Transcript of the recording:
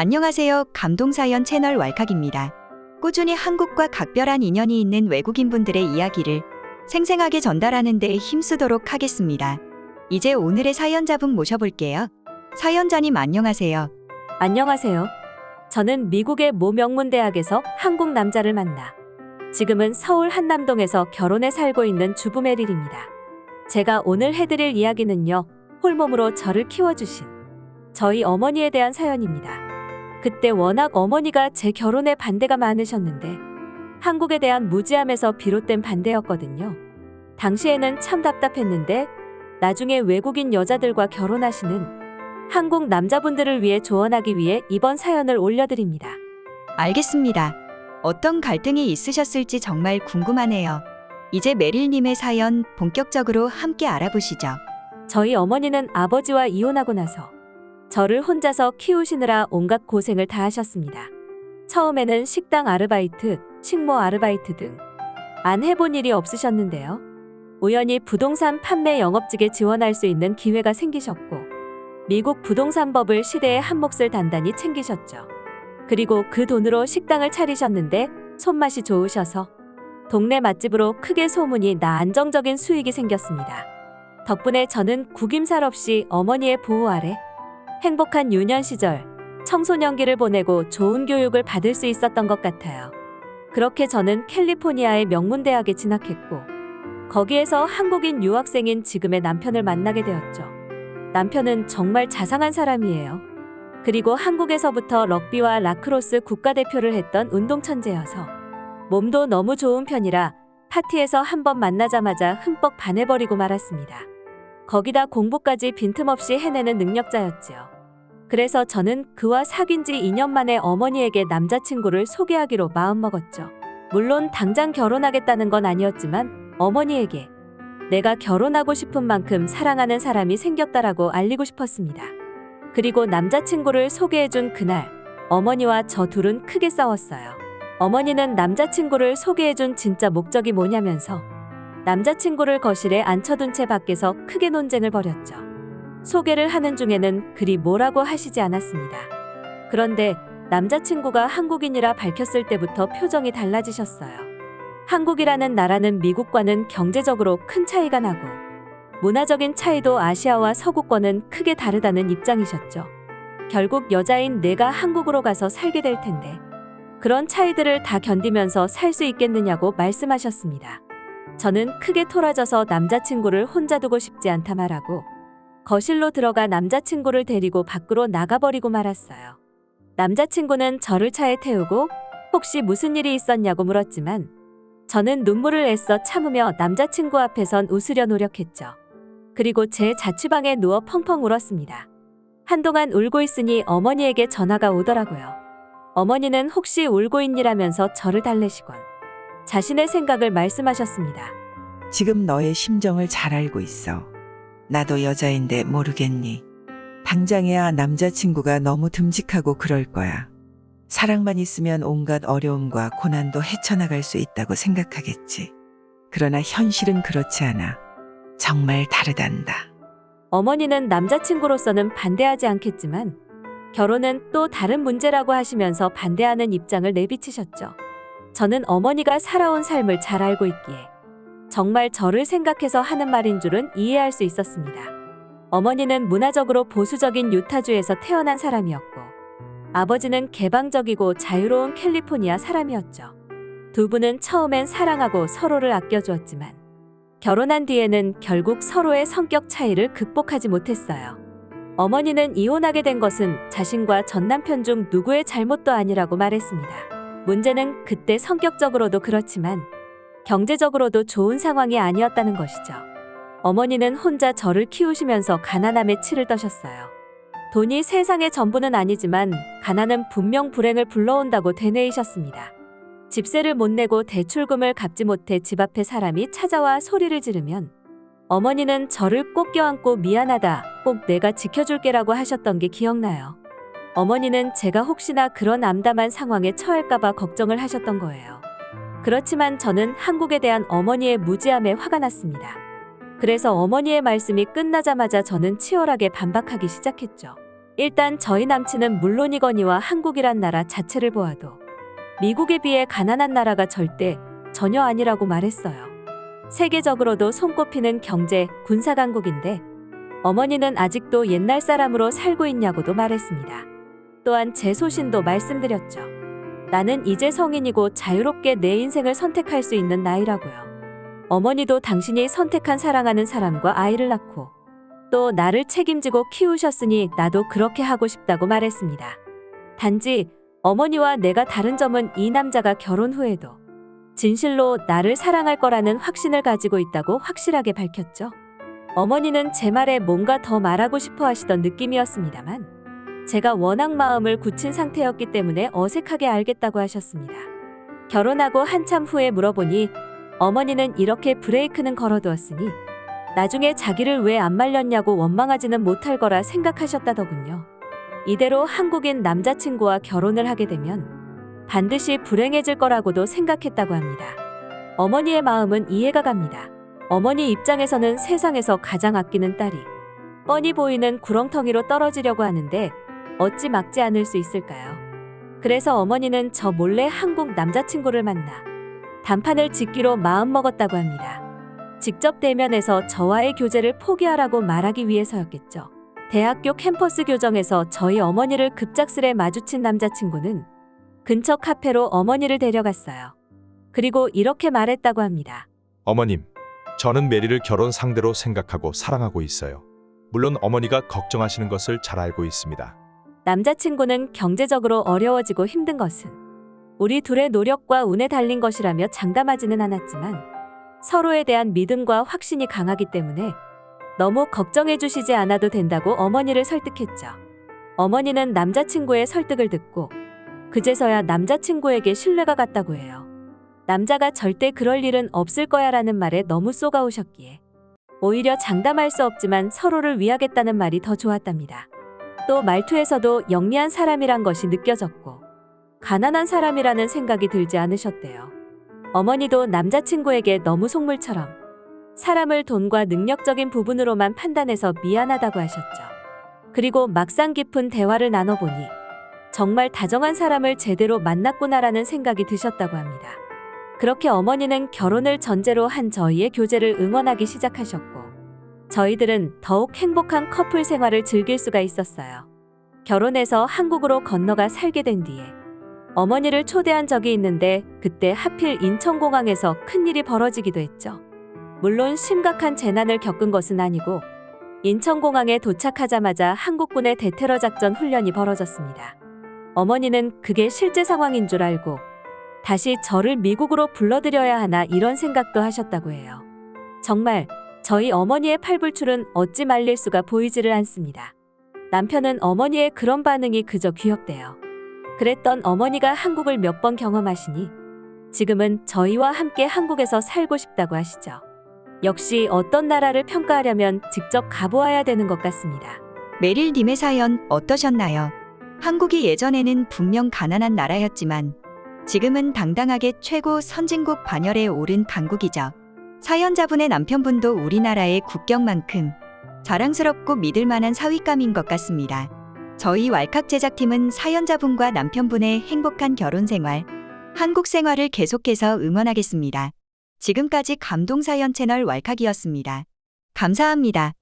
안녕하세요. 감동사연 채널 왈칵입니다. 꾸준히 한국과 각별한 인연이 있는 외국인분들의 이야기를 생생하게 전달하는 데 힘쓰도록 하겠습니다. 이제 오늘의 사연자분 모셔볼게요. 사연자님 안녕하세요. 안녕하세요. 저는 미국의 모 명문대학에서 한국 남자를 만나 지금은 서울 한남동에서 결혼해 살고 있는 주부 메릴입니다. 제가 오늘 해드릴 이야기는요, 홀몸으로 저를 키워주신 저희 어머니에 대한 사연입니다. 그때 워낙 어머니가 제 결혼에 반대가 많으셨는데 한국에 대한 무지함에서 비롯된 반대였거든요. 당시에는 참 답답했는데 나중에 외국인 여자들과 결혼하시는 한국 남자분들을 위해 조언하기 위해 이번 사연을 올려드립니다. 알겠습니다. 어떤 갈등이 있으셨을지 정말 궁금하네요. 이제 메릴님의 사연 본격적으로 함께 알아보시죠. 저희 어머니는 아버지와 이혼하고 나서 저를 혼자서 키우시느라 온갖 고생을 다 하셨습니다. 처음에는 식당 아르바이트, 식모 아르바이트 등 안 해본 일이 없으셨는데요. 우연히 부동산 판매 영업직에 지원할 수 있는 기회가 생기셨고 미국 부동산법을 시대의 한 몫을 단단히 챙기셨죠. 그리고 그 돈으로 식당을 차리셨는데 손맛이 좋으셔서 동네 맛집으로 크게 소문이 나 안정적인 수익이 생겼습니다. 덕분에 저는 구김살 없이 어머니의 보호 아래 행복한 유년 시절, 청소년기를 보내고 좋은 교육을 받을 수 있었던 것 같아요. 그렇게 저는 캘리포니아의 명문대학에 진학했고 거기에서 한국인 유학생인 지금의 남편을 만나게 되었죠. 남편은 정말 자상한 사람이에요. 그리고 한국에서부터 럭비와 라크로스 국가대표를 했던 운동천재여서 몸도 너무 좋은 편이라 파티에서 한번 만나자마자 흠뻑 반해버리고 말았습니다. 거기다 공부까지 빈틈없이 해내는 능력자였지요. 그래서 저는 그와 사귄 지 2년 만에 어머니에게 남자친구를 소개하기로 마음먹었죠. 물론 당장 결혼하겠다는 건 아니었지만 어머니에게 내가 결혼하고 싶은 만큼 사랑하는 사람이 생겼다라고 알리고 싶었습니다. 그리고 남자친구를 소개해준 그날 어머니와 저 둘은 크게 싸웠어요. 어머니는 남자친구를 소개해준 진짜 목적이 뭐냐면서 남자친구를 거실에 앉혀둔 채 밖에서 크게 논쟁을 벌였죠. 소개를 하는 중에는 그리 뭐라고 하시지 않았습니다. 그런데 남자친구가 한국인이라 밝혔을 때부터 표정이 달라지셨어요. 한국이라는 나라는 미국과는 경제적으로 큰 차이가 나고 문화적인 차이도 아시아와 서구권은 크게 다르다는 입장이셨죠. 결국 여자인 내가 한국으로 가서 살게 될 텐데 그런 차이들을 다 견디면서 살 수 있겠느냐고 말씀하셨습니다. 저는 크게 토라져서 남자친구를 혼자 두고 싶지 않다 말하고 거실로 들어가 남자친구를 데리고 밖으로 나가버리고 말았어요. 남자친구는 저를 차에 태우고 혹시 무슨 일이 있었냐고 물었지만 저는 눈물을 애써 참으며 남자친구 앞에선 웃으려 노력했죠. 그리고 제 자취방에 누워 펑펑 울었습니다. 한동안 울고 있으니 어머니에게 전화가 오더라고요. 어머니는 혹시 울고 있니라면서 저를 달래시곤 자신의 생각을 말씀하셨습니다. 지금 너의 심정을 잘 알고 있어. 나도 여자인데 모르겠니? 당장에야 남자친구가 너무 듬직하고 그럴 거야. 사랑만 있으면 온갖 어려움과 고난도 헤쳐나갈 수 있다고 생각하겠지. 그러나 현실은 그렇지 않아. 정말 다르단다. 어머니는 남자친구로서는 반대하지 않겠지만 결혼은 또 다른 문제라고 하시면서 반대하는 입장을 내비치셨죠. 저는 어머니가 살아온 삶을 잘 알고 있기에 정말 저를 생각해서 하는 말인 줄은 이해할 수 있었습니다. 어머니는 문화적으로 보수적인 유타주에서 태어난 사람이었고 아버지는 개방적이고 자유로운 캘리포니아 사람이었죠. 두 분은 처음엔 사랑하고 서로를 아껴주었지만 결혼한 뒤에는 결국 서로의 성격 차이를 극복하지 못했어요. 어머니는 이혼하게 된 것은 자신과 전 남편 중 누구의 잘못도 아니라고 말했습니다. 문제는 그때 성격적으로도 그렇지만 경제적으로도 좋은 상황이 아니었다는 것이죠. 어머니는 혼자 저를 키우시면서 가난함에 치를 떠셨어요. 돈이 세상의 전부는 아니지만 가난은 분명 불행을 불러온다고 되뇌이셨습니다. 집세를 못 내고 대출금을 갚지 못해 집 앞에 사람이 찾아와 소리를 지르면 어머니는 저를 꼭 껴안고 미안하다, 꼭 내가 지켜줄게라고 하셨던 게 기억나요. 어머니는 제가 혹시나 그런 암담한 상황에 처할까봐 걱정을 하셨던 거예요. 그렇지만 저는 한국에 대한 어머니의 무지함에 화가 났습니다. 그래서 어머니의 말씀이 끝나자마자 저는 치열하게 반박하기 시작했죠. 일단 저희 남친은 물론이거니와 한국이란 나라 자체를 보아도 미국에 비해 가난한 나라가 절대 전혀 아니라고 말했어요. 세계적으로도 손꼽히는 경제, 군사 강국인데 어머니는 아직도 옛날 사람으로 살고 있냐고도 말했습니다. 또한 제 소신도 말씀드렸죠. 나는 이제 성인이고 자유롭게 내 인생을 선택할 수 있는 나이라고요. 어머니도 당신이 선택한 사랑하는 사람과 아이를 낳고 또 나를 책임지고 키우셨으니 나도 그렇게 하고 싶다고 말했습니다. 단지 어머니와 내가 다른 점은 이 남자가 결혼 후에도 진실로 나를 사랑할 거라는 확신을 가지고 있다고 확실하게 밝혔죠. 어머니는 제 말에 뭔가 더 말하고 싶어 하시던 느낌이었습니다만 제가 워낙 마음을 굳힌 상태였기 때문에 어색하게 알겠다고 하셨습니다. 결혼하고 한참 후에 물어보니 어머니는 이렇게 브레이크는 걸어두었으니 나중에 자기를 왜 안 말렸냐고 원망하지는 못할 거라 생각하셨다더군요. 이대로 한국인 남자친구와 결혼을 하게 되면 반드시 불행해질 거라고도 생각했다고 합니다. 어머니의 마음은 이해가 갑니다. 어머니 입장에서는 세상에서 가장 아끼는 딸이 뻔히 보이는 구렁텅이로 떨어지려고 하는데 어찌 막지 않을 수 있을까요? 그래서 어머니는 저 몰래 한국 남자친구를 만나 단판을 짓기로 마음먹었다고 합니다. 직접 대면해서 저와의 교제를 포기하라고 말하기 위해서였겠죠. 대학교 캠퍼스 교정에서 저희 어머니를 급작스레 마주친 남자친구는 근처 카페로 어머니를 데려갔어요. 그리고 이렇게 말했다고 합니다. 어머님, 저는 메리를 결혼 상대로 생각하고 사랑하고 있어요. 물론 어머니가 걱정하시는 것을 잘 알고 있습니다. 남자친구는 경제적으로 어려워지고 힘든 것은 우리 둘의 노력과 운에 달린 것이라며 장담하지는 않았지만 서로에 대한 믿음과 확신이 강하기 때문에 너무 걱정해 주시지 않아도 된다고 어머니를 설득했죠. 어머니는 남자친구의 설득을 듣고 그제서야 남자친구에게 신뢰가 갔다고 해요. 남자가 절대 그럴 일은 없을 거야 라는 말에 너무 쏘가오셨기에 오히려 장담할 수 없지만 서로를 위하겠다는 말이 더 좋았답니다. 또 말투에서도 영리한 사람이란 것이 느껴졌고 가난한 사람이라는 생각이 들지 않으셨대요. 어머니도 남자친구에게 너무 속물처럼 사람을 돈과 능력적인 부분으로만 판단해서 미안하다고 하셨죠. 그리고 막상 깊은 대화를 나눠보니 정말 다정한 사람을 제대로 만났구나라는 생각이 드셨다고 합니다. 그렇게 어머니는 결혼을 전제로 한 저희의 교제를 응원하기 시작하셨고 저희들은 더욱 행복한 커플 생활을 즐길 수가 있었어요. 결혼해서 한국으로 건너가 살게 된 뒤에 어머니를 초대한 적이 있는데 그때 하필 인천공항에서 큰일이 벌어지기도 했죠. 물론 심각한 재난을 겪은 것은 아니고 인천공항에 도착하자마자 한국군의 대테러 작전 훈련이 벌어졌습니다. 어머니는 그게 실제 상황인 줄 알고 다시 저를 미국으로 불러들여야 하나 이런 생각도 하셨다고 해요. 정말 저희 어머니의 팔불출은 어찌 말릴 수가 보이지를 않습니다. 남편은 어머니의 그런 반응이 그저 귀엽대요. 그랬던 어머니가 한국을 몇 번 경험하시니 지금은 저희와 함께 한국에서 살고 싶다고 하시죠. 역시 어떤 나라를 평가하려면 직접 가보아야 되는 것 같습니다. 메릴님의 사연 어떠셨나요? 한국이 예전에는 분명 가난한 나라였지만 지금은 당당하게 최고 선진국 반열에 오른 강국이죠. 사연자분의 남편분도 우리나라의 국격만큼 자랑스럽고 믿을 만한 사위감인 것 같습니다. 저희 왈칵 제작팀은 사연자분과 남편분의 행복한 결혼 생활, 한국 생활을 계속해서 응원하겠습니다. 지금까지 감동사연 채널 왈칵이었습니다. 감사합니다.